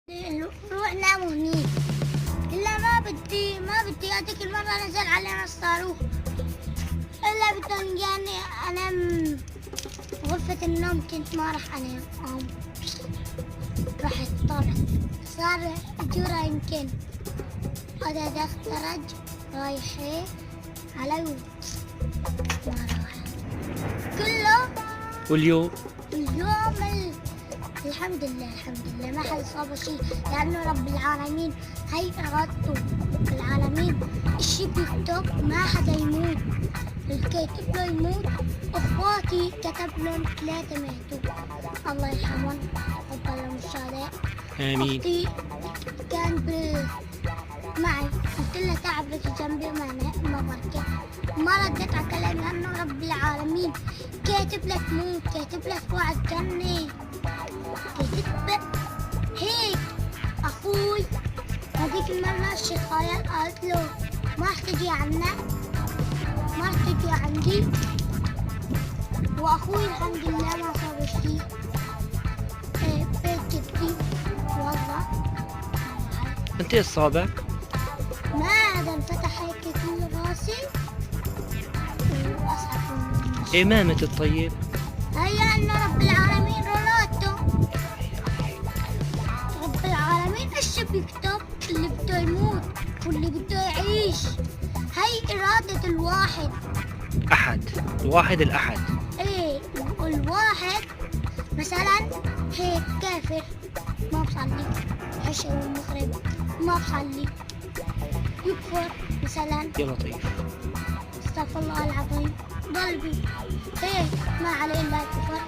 روح نام هنيك. إلا ما بدي هذيك المرة نزل علينا الصاروخ، إلا بدهم يعني أنام غرفة النوم. كنت ما راح أنام، رحت طلعت صار جورا يمكن هذا دفترج رايحة علي ما راح كله. واليوم الحمد لله ما حد صاب شيء، لأنه رب العالمين هي إرادته العالمين. الشي بيكتب ما حدا يموت، الكاتب له يموت. أخواتي كتب لهم 3 ماتوا، الله يرحمهم ويقبل لهم الشهداء. آمين. أختي كان معي، قلت لها تعبك جنبي ما بركت، ما ردت على كلامي، لأنه رب العالمين كاتب لك موت، كاتب لك وعد جنة، كاتب هيك. أخوي هذيك المرة الشيخ خايل قالت له ما رح تجي عنا، ما رح تجي عندي، وأخوي الحمد لله ما صار شيء. بيت جدي والله أنت إيش صابك؟ ما هذا انفتح هيك كل راسي وأصعب من إيه ما مت الطيب؟ هيا أن رب العالمين رولاتو، رب العالمين إيش بيكتب؟ اللي بده يموت واللي بده يعيش، هي إرادة الواحد. الواحد الأحد. إيه الواحد مثلا هيك كافر ما بصلي، عشاء والمغرب ما بصلي، يكفر مثلا. يا لطيف. استغفر الله العظيم قلبي هيك ما عليه إلا الكفر.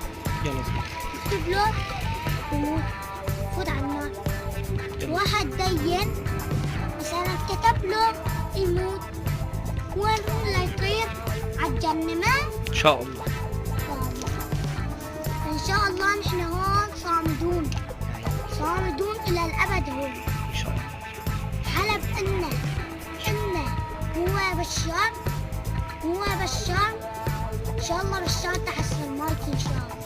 يا لطيف. اكتب له يموت، فوت على النار. واحد دين مثلا كتب له يموت، وين لا يطير على الجنة ما إن شاء الله. إن شاء الله نحن هون صامدون إلى الأبد هون. إن شاء الله. حلب إنه هو بشار إن شاء الله. بشار تحسن المايك إن شاء الله.